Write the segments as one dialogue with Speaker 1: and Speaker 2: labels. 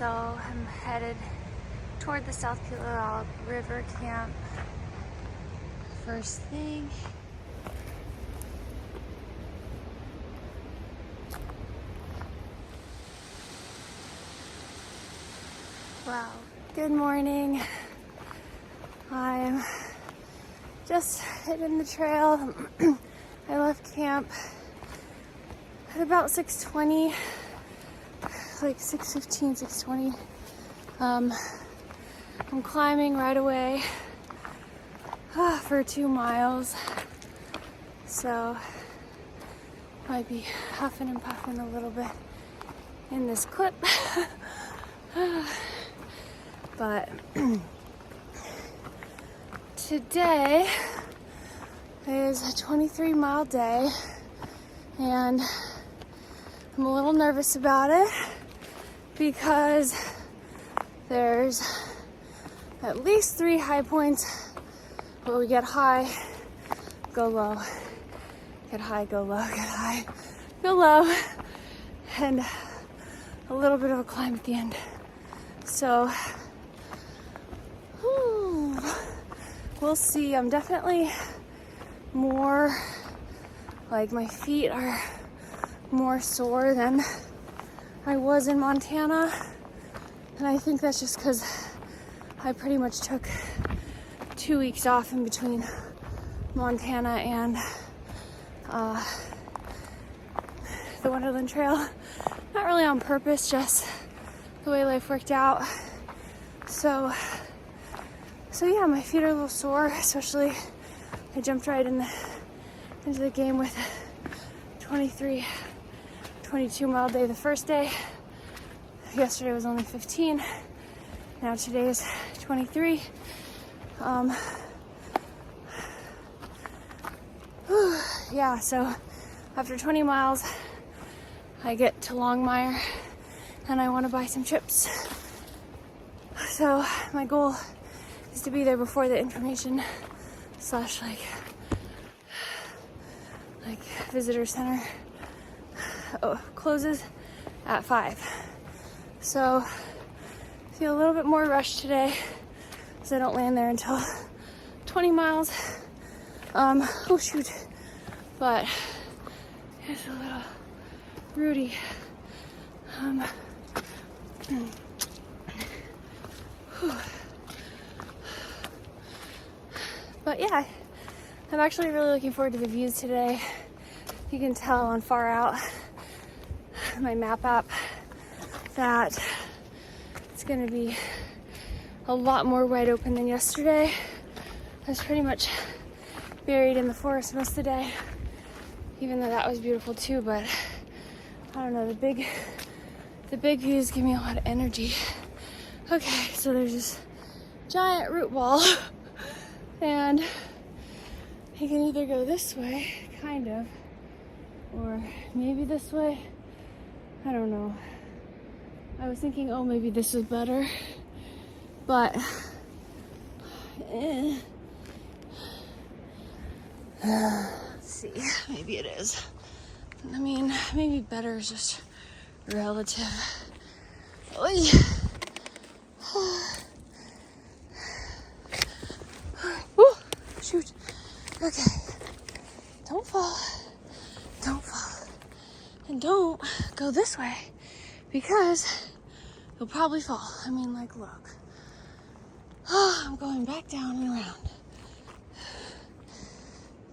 Speaker 1: So I'm headed toward the South Puyallup River camp first thing. Wow. Good morning. I'm just hitting the trail. I left camp at about 6:20, like 6:15, 6:20. I'm climbing right away for 2 miles, so might be huffing and puffing a little bit in this clip. But today is a 23-mile day, and I'm a little nervous about it because there's at least 3 high points where we get high, go low, get high, go low, get high, go low, and a little bit of a climb at the end. So we'll see. I'm definitely more, like, my feet are more sore than I was in Montana, and I think that's just because I pretty much took 2 weeks off in between Montana and the Wonderland Trail. Not really on purpose, just the way life worked out. So yeah, my feet are a little sore, especially I jumped right into the game with 22-mile day the first day. Yesterday was only 15. Now today is 23. Yeah, so after 20 miles, I get to Longmire and I want to buy some chips. So my goal is to be there before the information / like visitor center closes at 5. So I feel a little bit more rushed today because I don't land there until 20 miles. Oh shoot, but it's a little rooty. But yeah, I'm actually really looking forward to the views today. You can tell on Far Out, my map app, that it's gonna be a lot more wide open than yesterday. I was pretty much buried in the forest most of the day, even though that was beautiful too, but I don't know, the big views give me a lot of energy. Okay, so there's this giant root ball, and you can either go this way, kind of, or maybe this way. I don't know. I was thinking, oh, maybe this is better, but let's see, maybe it is. I mean, maybe better is just relative. Oy. Ooh, shoot. Okay. Don't fall. Don't fall. And don't go this way because you'll probably fall. I mean, like, look. Oh, I'm going back down and around.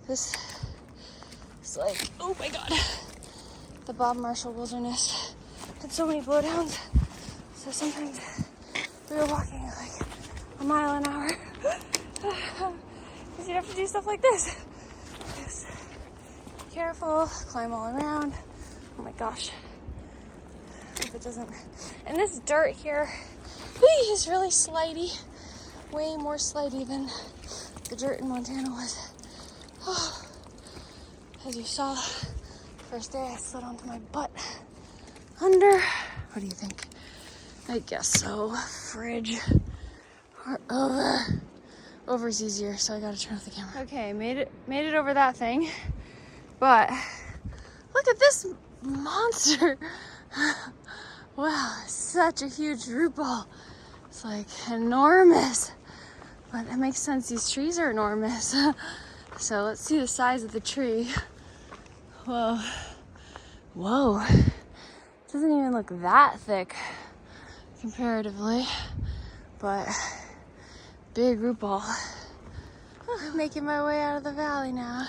Speaker 1: This is like, oh my God. The Bob Marshall Wilderness had so many blowdowns. So sometimes we were walking like a mile an hour. Because you'd have to do stuff like this. Just be careful, climb all around. Oh my gosh. If it doesn't. And this dirt here, is really slidey. Way more slidey than the dirt in Montana was. Oh. As you saw, first day I slid onto my butt under. What do you think? I guess so. Fridge or over. Over's easier, so I gotta turn off the camera. Okay, made it over that thing. But look at this monster. Wow, such a huge root ball. It's like enormous. But it makes sense, these trees are enormous. So let's see the size of the tree. Whoa. Whoa. It doesn't even look that thick comparatively, but big root ball. Making my way out of the valley now.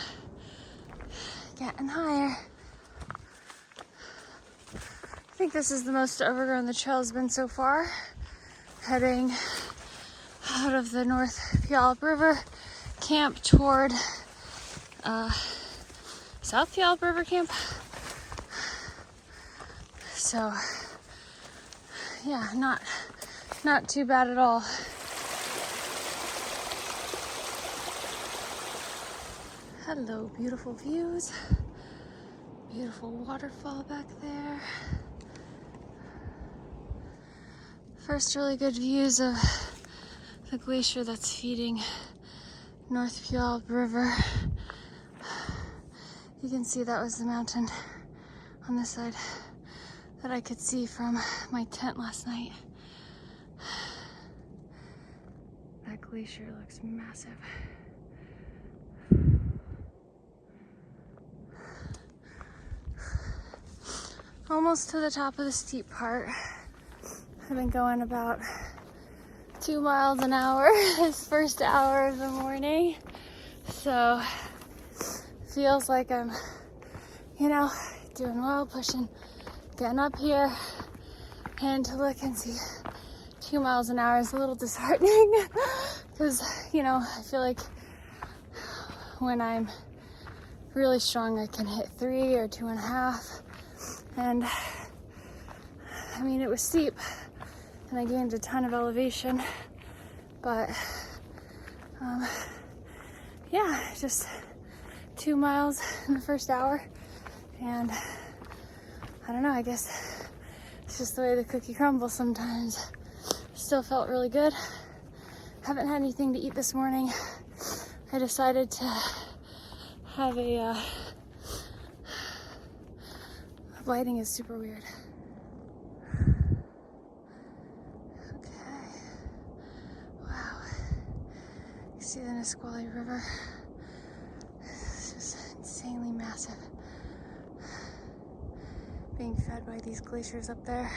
Speaker 1: Getting higher. I think this is the most overgrown the trail's been so far. Heading out of the North Puyallup River camp toward South Puyallup River camp. So yeah, not too bad at all. Hello, beautiful views. Beautiful waterfall back there. First really good views of the glacier that's feeding North Puyallup River. You can see that was the mountain on this side that I could see from my tent last night. That glacier looks massive. Almost to the top of the steep part. I've been going about 2 miles an hour this first hour of the morning. So feels like I'm, doing well, pushing, getting up here. And to look and see 2 miles an hour is a little disheartening because, I feel like when I'm really strong, I can hit 3 or 2.5. And it was steep and I gained a ton of elevation, but just 2 miles in the first hour. And I don't know, I guess it's just the way the cookie crumbles sometimes. Still felt really good. Haven't had anything to eat this morning. I decided to have lighting is super weird. Okay. Wow. You see the Nisqually River? It's just insanely massive. Being fed by these glaciers up there.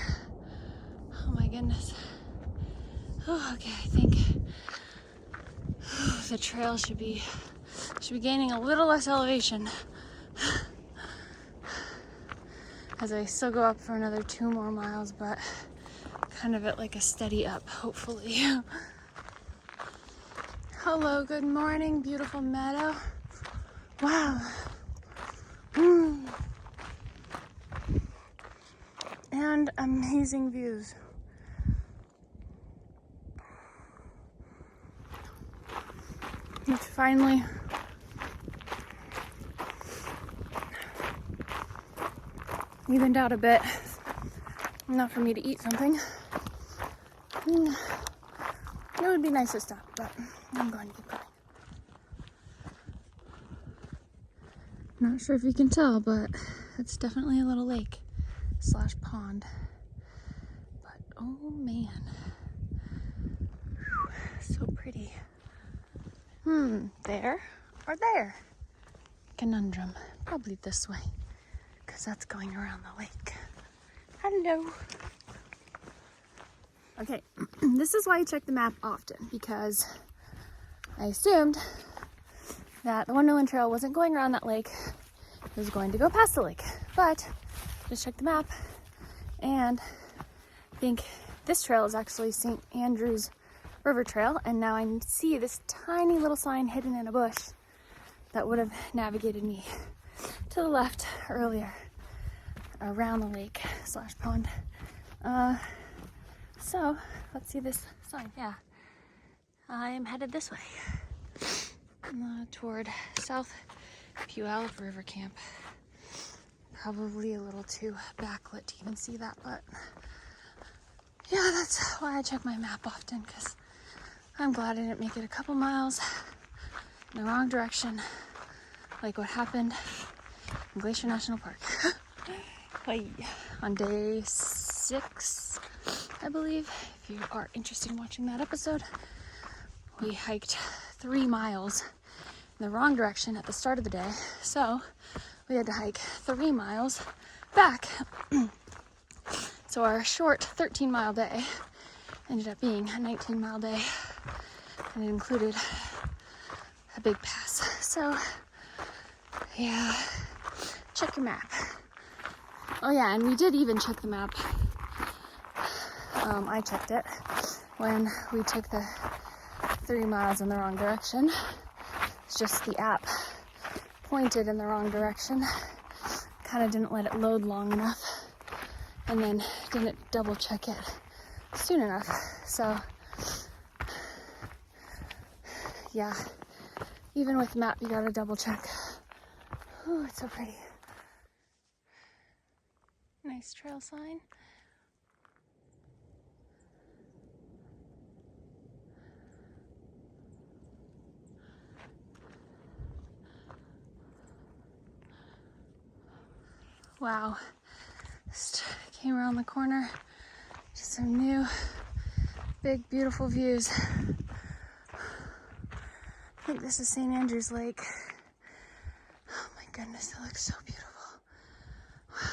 Speaker 1: Oh my goodness. Oh, okay, I think the trail should be gaining a little less elevation. As I still go up for another 2 more miles, but kind of at like a steady up, hopefully. Hello, good morning, beautiful meadow. Wow. And amazing views. It's finally evened out a bit. Enough for me to eat something. It would be nice to stop, but I'm going to keep going. Not sure if you can tell, but it's definitely a little lake / pond. But oh man, whew, so pretty. There or there? Conundrum. Probably this way, because that's going around the lake. Hello. Okay, this is why I check the map often, because I assumed that the Wonderland Trail wasn't going around that lake. It was going to go past the lake. But just check the map, and I think this trail is actually St. Andrew's River Trail, and now I see this tiny little sign hidden in a bush that would have navigated me to the left earlier around the lake / pond. So let's see this sign. Yeah, I am headed this way toward South Puyallup River Camp. Probably a little too backlit to even see that, but yeah, that's why I check my map often, because I'm glad I didn't make it a couple miles in the wrong direction, like what happened in Glacier National Park on day 6, I believe, if you are interested in watching that episode. We hiked 3 miles in the wrong direction at the start of the day, so we had to hike 3 miles back. So our short 13-mile day ended up being a 19-mile day, and it included a big pass. So yeah, check your map. Oh yeah, and we did even check the map. I checked it when we took the 3 miles in the wrong direction. It's just the app pointed in the wrong direction. Kind of didn't let it load long enough, and then didn't double check it soon enough. So yeah, even with the map, you gotta double check. Oh, it's so pretty. Nice trail sign. Wow, just came around the corner to some new, big, beautiful views. I think this is St. Andrew's Lake. Oh my goodness, it looks so beautiful. Wow.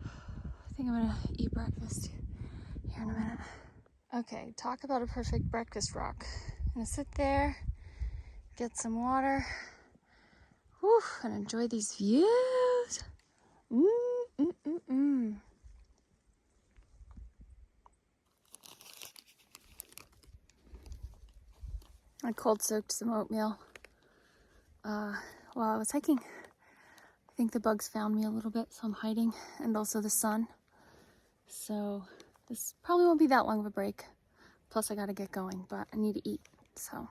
Speaker 1: I think I'm gonna eat breakfast here in a minute. Okay, talk about a perfect breakfast rock. I'm gonna sit there, get some water, and enjoy these views. I cold soaked some oatmeal while I was hiking. I think the bugs found me a little bit, so I'm hiding, and also the sun. So this probably won't be that long of a break. Plus I gotta get going, but I need to eat, so.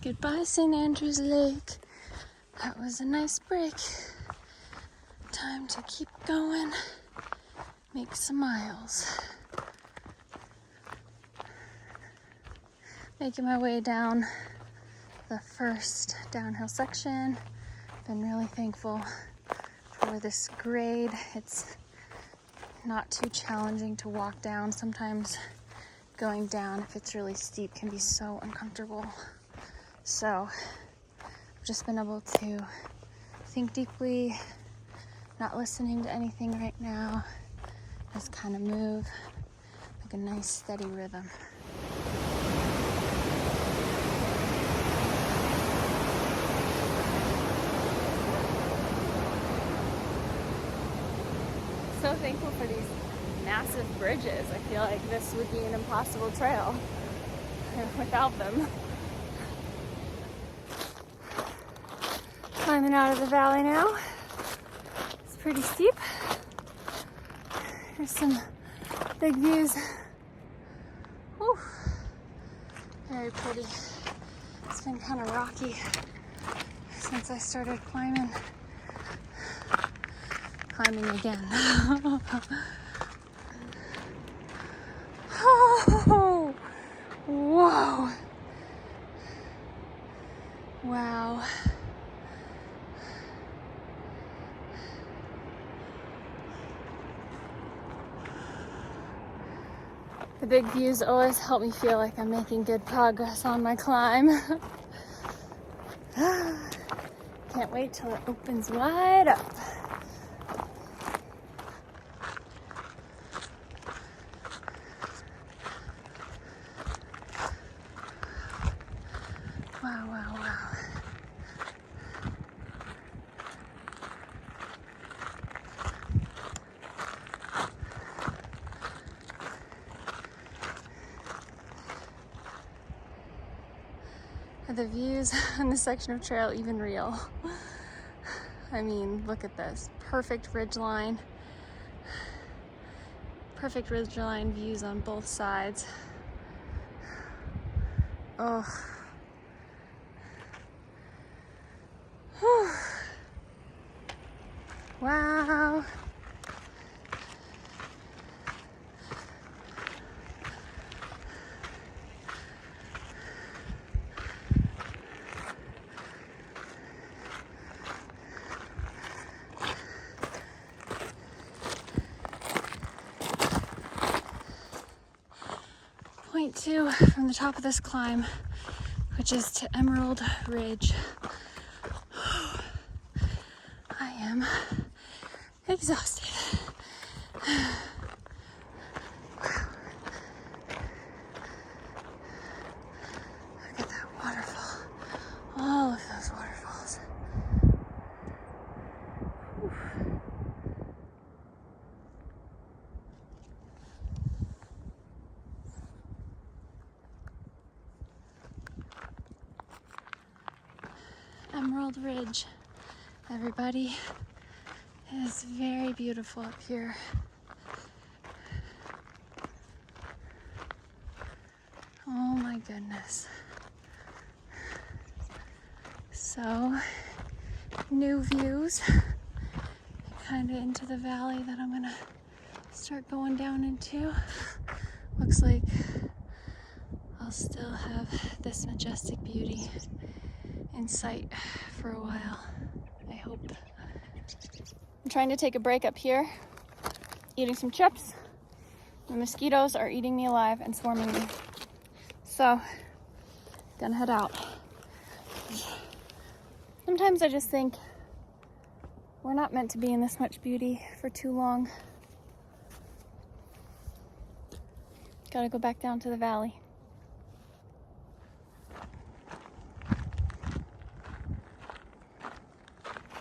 Speaker 1: Goodbye, St. Andrew's Lake. That was a nice break. Time to keep going. Make some miles. Making my way down the first downhill section. Been really thankful for this grade. It's not too challenging to walk down. Sometimes going down, if it's really steep, can be so uncomfortable. So I've just been able to think deeply, not listening to anything right now, just kind of move like a nice steady rhythm. So thankful for these massive bridges. I feel like this would be an impossible trail without them. Climbing out of the valley now. It's pretty steep. There's some big views. Whew. Very pretty. It's been kind of rocky since I started climbing. Climbing again. Oh, whoa. Wow. The big views always help me feel like I'm making good progress on my climb. Can't wait till it opens wide up. Wow, wow, wow. Are the views on this section of trail even real? I mean, look at this. Perfect ridgeline. Perfect ridgeline views on both sides. Oh. Whew. Wow. to from the top of this climb, which is to Emerald Ridge. I am exhausted. Look at that waterfall. All of those waterfalls. Whew. Emerald Ridge, everybody. It is very beautiful up here. Oh my goodness. So, new views, kind of into the valley that I'm gonna start going down into. Looks like I'll still have this majestic beauty in sight for a while, I hope. I'm trying to take a break up here, eating some chips. The mosquitoes are eating me alive and swarming me. So, gonna head out. Sometimes I just think we're not meant to be in this much beauty for too long. Gotta go back down to the valley.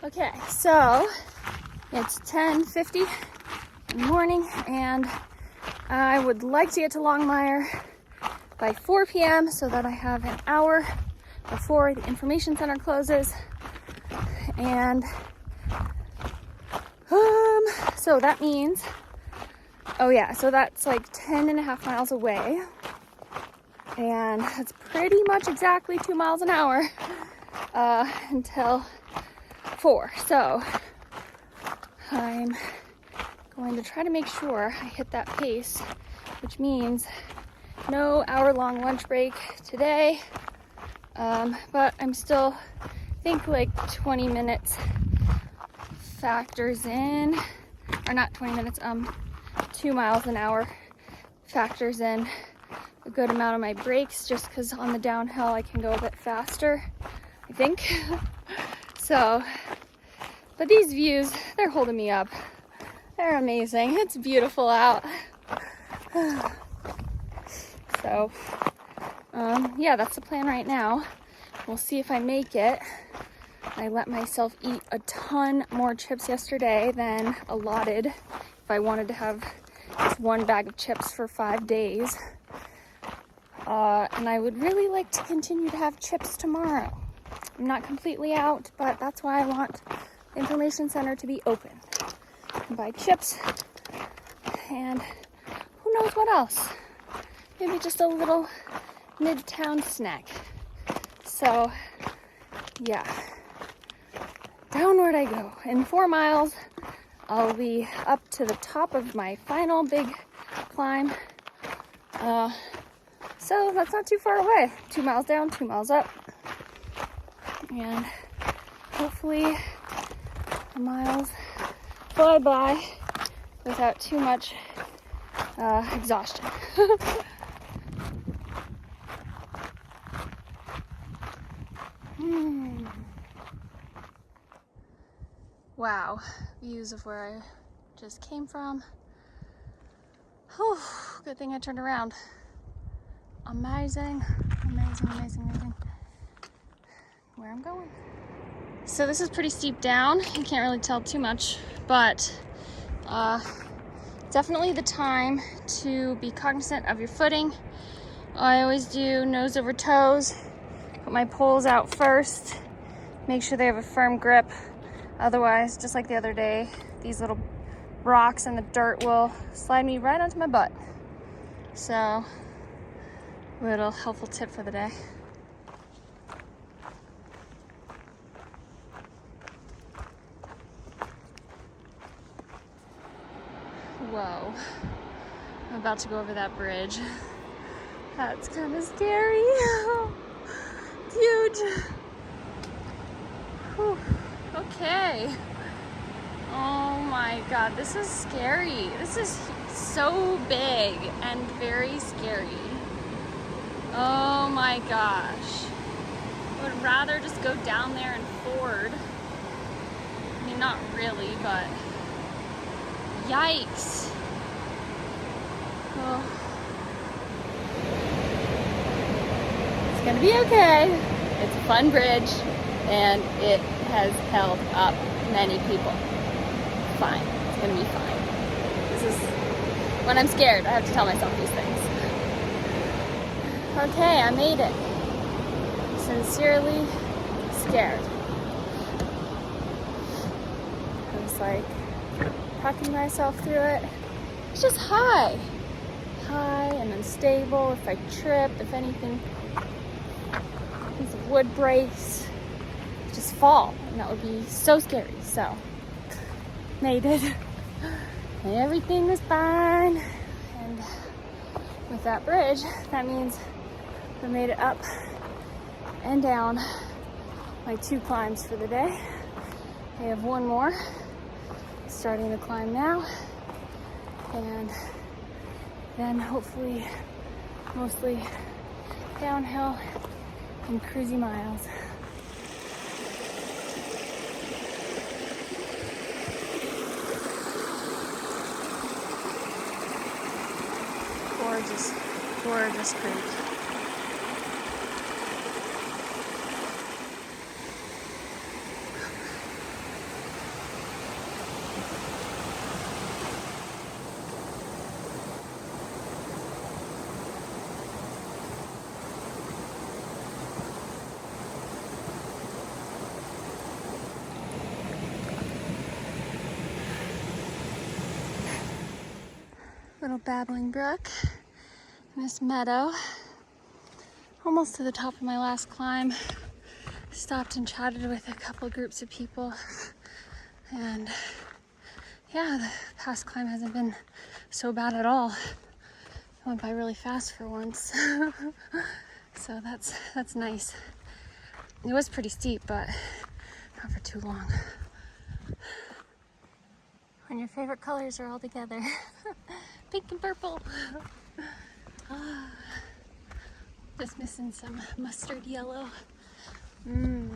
Speaker 1: Okay, so it's 10:50 in the morning and I would like to get to Longmire by 4 p.m. so that I have an hour before the information center closes. And so that means, oh yeah, so that's like 10.5 miles away. And that's pretty much exactly 2 miles an hour until 4. So I'm going to try to make sure I hit that pace, which means no hour-long lunch break today. But I'm still, I think like 20 minutes factors in, or not 20 minutes, 2 miles an hour factors in a good amount of my breaks, just because on the downhill I can go a bit faster, I think. So, but these views, they're holding me up. They're amazing. It's beautiful out. So, yeah, that's the plan right now. We'll see if I make it. I let myself eat a ton more chips yesterday than allotted if I wanted to have just one bag of chips for 5 days. And I would really like to continue to have chips tomorrow. I'm not completely out, but that's why I want the information center to be open. And buy chips and who knows what else. Maybe just a little midtown snack. So, yeah. Downward I go. In 4 miles, I'll be up to the top of my final big climb. So that's not too far away. 2 miles down, 2 miles up. And hopefully the miles fly by without too much exhaustion. Wow, views of where I just came from. Whew, good thing I turned around. Amazing, amazing, amazing, amazing. Where I'm going. So this is pretty steep down. You can't really tell too much, but definitely the time to be cognizant of your footing. I always do nose over toes. Put my poles out first. Make sure they have a firm grip. Otherwise, just like the other day, these little rocks and the dirt will slide me right onto my butt. So, little helpful tip for the day. Whoa, I'm about to go over that bridge. That's kind of scary. It's huge. Whew. Okay. Oh my God, this is scary. This is so big and very scary. Oh my gosh. I would rather just go down there and ford. I mean, not really, but yikes. Oh. It's gonna be okay. It's a fun bridge and it has held up many people. It's fine. It's gonna be fine. This is when I'm scared, I have to tell myself these things. Okay, I made it. Sincerely scared. I was like talking myself through it. It's just high and unstable. If I trip, if anything, piece of wood breaks, just fall, and that would be so scary. So, made it. And everything was fine. And with that bridge, that means I made it up and down my 2 climbs for the day. I have 1 more, starting the climb now, and then hopefully mostly downhill and cruisy miles. Gorgeous, gorgeous creek. Little babbling brook in this meadow. Almost to the top of my last climb. Stopped and chatted with a couple of groups of people. And yeah, the past climb hasn't been so bad at all. It went by really fast for once. So that's nice. It was pretty steep, but not for too long. When your favorite colors are all together. Pink and purple. Just missing some mustard yellow. Ooh,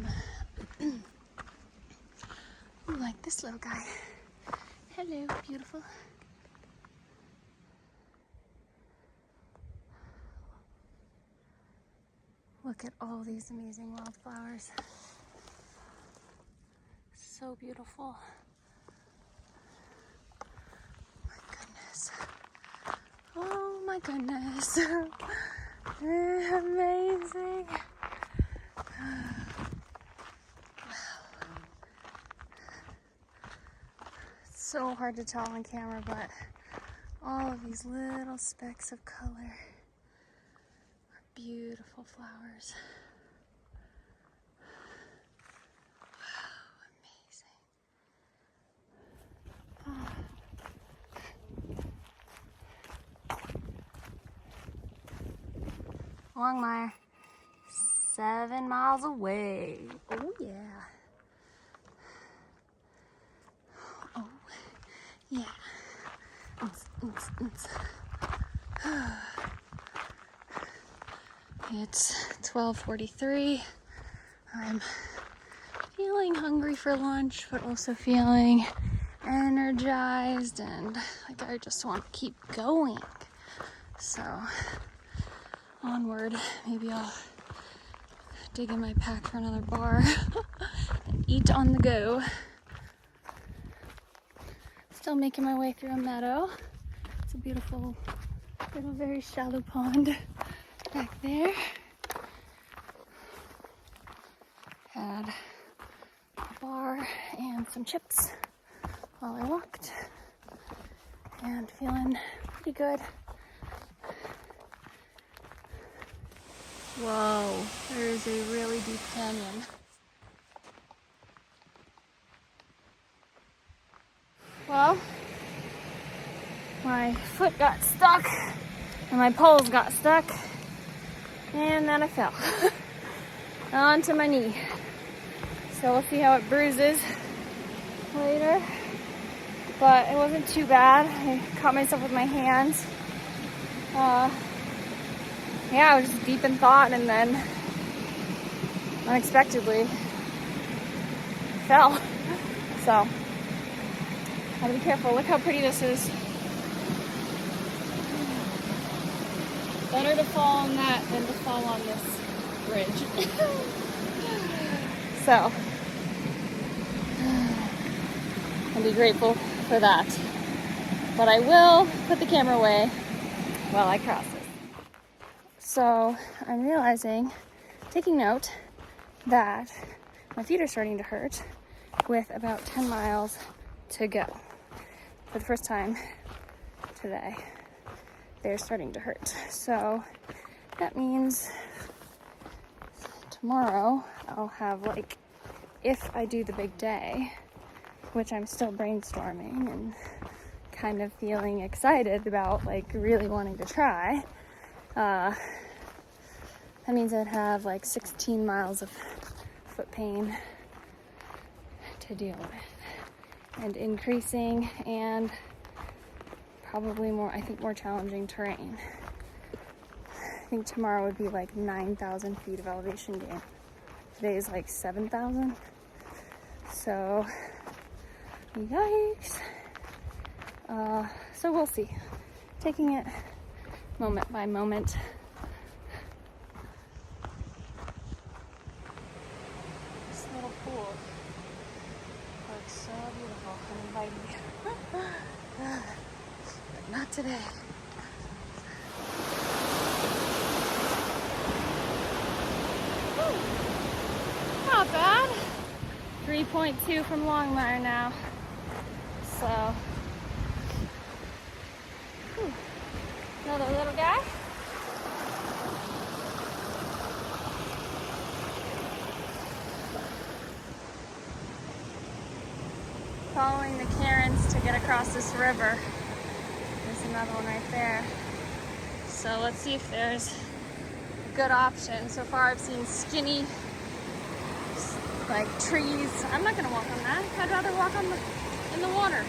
Speaker 1: like this little guy. Hello, beautiful. Look at all these amazing wildflowers. So beautiful. Oh my goodness. Amazing. It's so hard to tell on camera, but all of these little specks of color are beautiful flowers. Wow, amazing. Longmire, 7 miles away. Oh yeah. Oh yeah. It's 12:43. I'm feeling hungry for lunch, but also feeling energized and like I just want to keep going. So onward. Maybe I'll dig in my pack for another bar and eat on the go. Still making my way through a meadow. It's a beautiful little very shallow pond back there. Had a bar and some chips while I walked and feeling pretty good. Whoa, there is a really deep canyon. Well, my foot got stuck and my poles got stuck and then I fell onto my knee. So we'll see how it bruises later. But it wasn't too bad. I caught myself with my hands. yeah, I was just deep in thought and then unexpectedly fell. So, gotta be careful. Look how pretty this is. Better to fall on that than to fall on this bridge. So, I'll be grateful for that. But I will put the camera away while I cross this. So, I'm realizing, taking note, that my feet are starting to hurt with about 10 miles to go. For the first time today, they're starting to hurt. So that means tomorrow I'll have, like, if I do the big day, which I'm still brainstorming and kind of feeling excited about, like really wanting to try, that means I'd have like 16 miles of foot pain to deal with, and increasing and probably more challenging terrain. I think tomorrow would be like 9,000 feet of elevation gain. Today is like 7,000. So, yikes. So we'll see. Taking it moment by moment. This little pool looks so beautiful and inviting. But not today. Whew. Not bad. 3.2 from Longmire now. So, whew. Another little guy. Following the cairns to get across this river. There's another one right there. So let's see if there's a good option. So far I've seen skinny, like, trees. I'm not gonna walk on that. I'd rather walk in the water.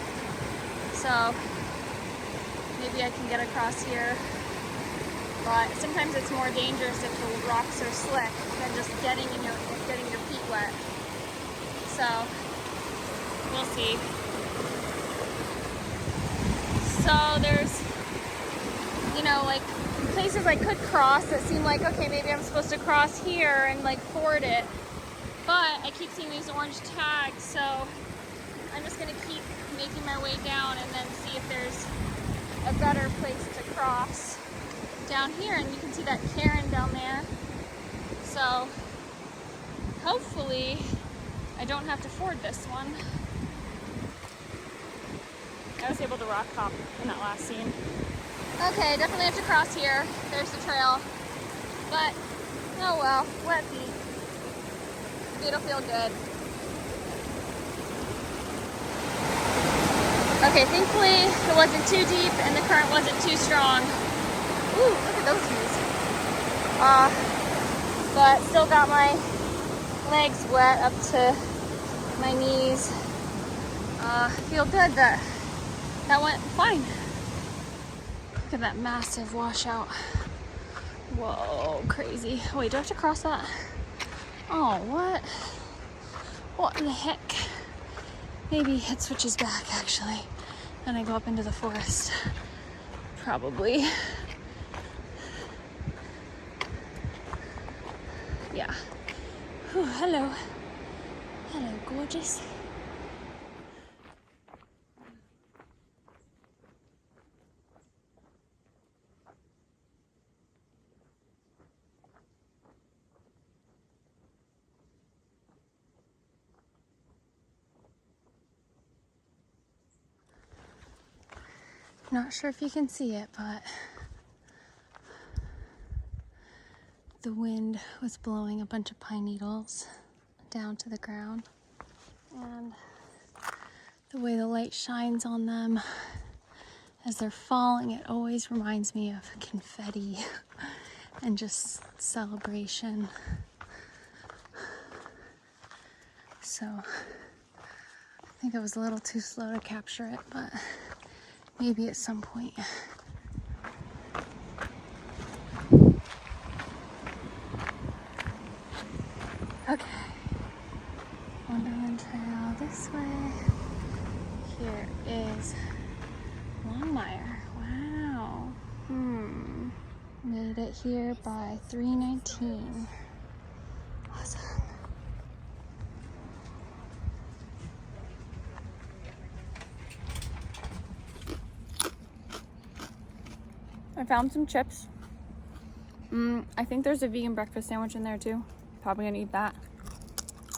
Speaker 1: So maybe I can get across here. But sometimes it's more dangerous if the rocks are slick than just getting your feet wet. So we'll see. So there's, like places I could cross that seem like, okay, maybe I'm supposed to cross here and like ford it. But I keep seeing these orange tags, so I'm just gonna keep making my way down and then see if there's a better place to cross down here. And you can see that cairn down there. So hopefully I don't have to ford this one. I was able to rock hop in that last scene. Okay, definitely have to cross here. There's the trail. But, oh well, wet feet. It'll feel good. Okay, thankfully it wasn't too deep and the current wasn't too strong. Ooh, look at those views. But still got my legs wet up to my knees. Feel good that went fine. Look at that massive washout. Whoa, crazy. Wait, do I have to cross that? Oh, what? What in the heck? Maybe it switches back, actually, and I go up into the forest. Probably. Yeah. Whew, hello. Hello, gorgeous. Not sure if you can see it, but the wind was blowing a bunch of pine needles down to the ground. And the way the light shines on them as they're falling, it always reminds me of confetti and just celebration. So I think I was a little too slow to capture it, but maybe at some point. Okay. Wonderland Trail this way. Here is Longmire. Wow. Made it here by 3:19. Awesome. I found some chips. I think there's a vegan breakfast sandwich in there too. Probably gonna eat that.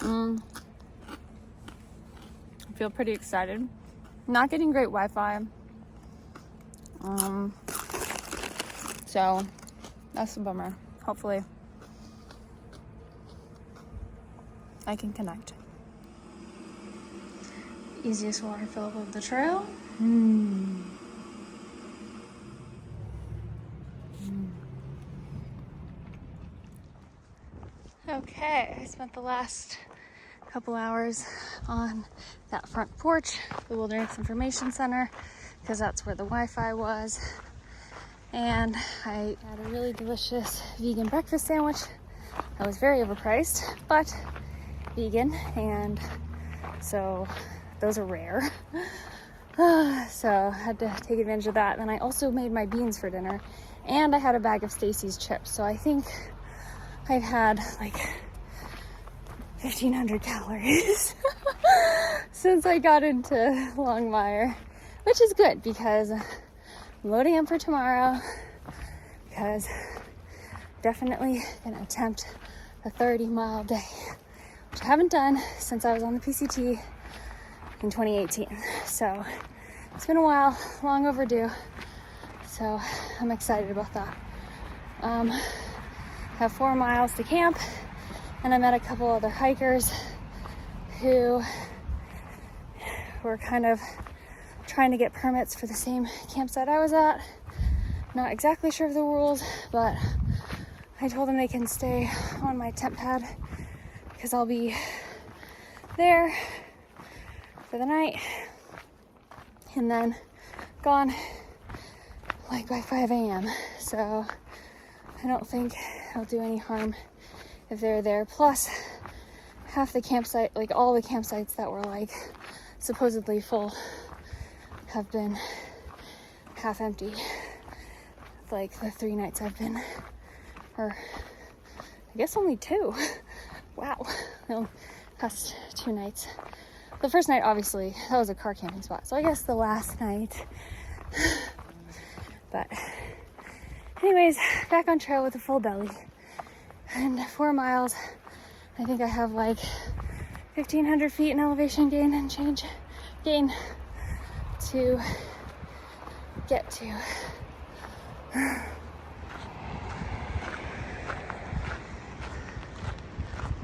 Speaker 1: I feel pretty excited. Not getting great Wi-Fi. So that's a bummer. Hopefully I can connect. Easiest water fill of the trail. Okay, I spent the last couple hours on that front porch, the Wilderness Information Center, because that's where the Wi-Fi was. And I had a really delicious vegan breakfast sandwich that was very overpriced, but vegan, and so those are rare. So I had to take advantage of that. Then I also made my beans for dinner, and I had a bag of Stacy's chips. So I think I've had like 1,500 calories since I got into Longmire, which is good because I'm loading up for tomorrow, because definitely gonna attempt a 30-mile day, which I haven't done since I was on the PCT in 2018. So it's been a while, long overdue. So I'm excited about that. Have 4 miles to camp, and I met a couple other hikers who were kind of trying to get permits for the same campsite I was at. Not exactly sure of the rules, but I told them they can stay on my tent pad because I'll be there for the night and then gone like by 5 a.m. So I don't think I'll do any harm if they're there. Plus, half the campsite, like all the campsites that were like supposedly full, have been half empty. Like the 3 nights I've been, or I guess only 2. Wow, no, past 2 nights. The first night, obviously, that was a car camping spot. So I guess the last night. But anyways, back on trail with a full belly. And 4 miles, I think I have like 1,500 feet in elevation gain to get to.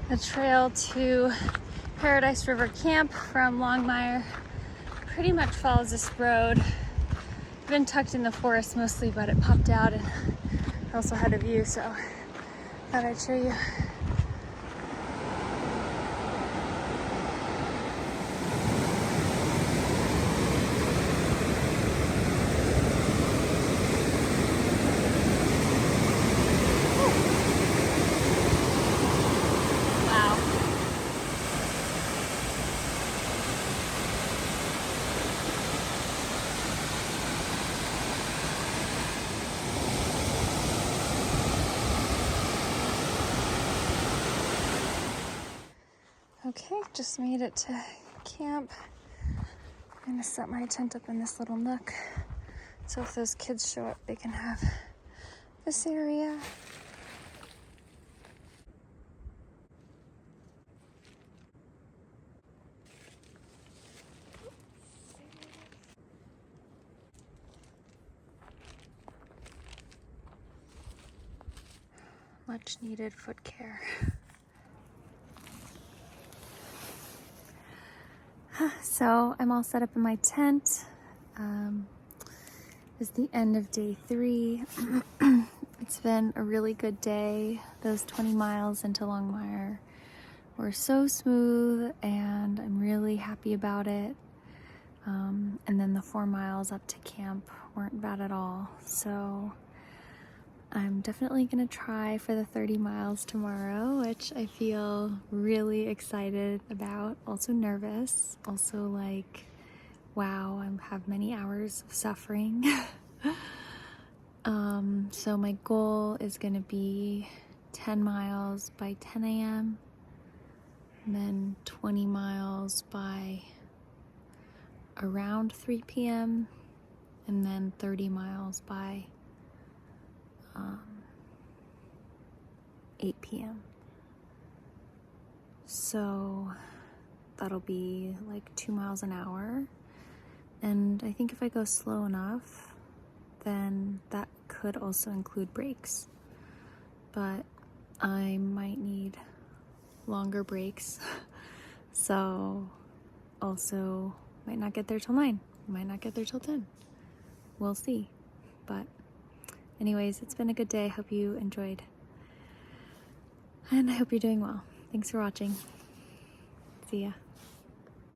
Speaker 1: The trail to Paradise River Camp from Longmire pretty much follows this road. I've been tucked in the forest mostly, but it popped out and I also had a view, so thought I'd show you. Okay, just made it to camp. I'm gonna set my tent up in this little nook, so if those kids show up, they can have this area. Much needed foot care. So I'm all set up in my tent. It's the end of day 3. It's been a really good day. Those 20 miles into Longmire were so smooth and I'm really happy about it. And then the 4 miles up to camp weren't bad at all. So I'm definitely gonna try for the 30 miles tomorrow, which I feel really excited about. Also nervous, also like, wow, I have many hours of suffering. So my goal is gonna be 10 miles by 10 a.m. and then 20 miles by around 3 p.m. and then 30 miles by 8 p.m. So that'll be like 2 miles an hour. And I think if I go slow enough, then that could also include breaks. But I might need longer breaks. So also might not get there till 9, might not get there till 10. We'll see. But anyways, it's been a good day. I hope you enjoyed. And I hope you're doing well. Thanks for watching. See ya.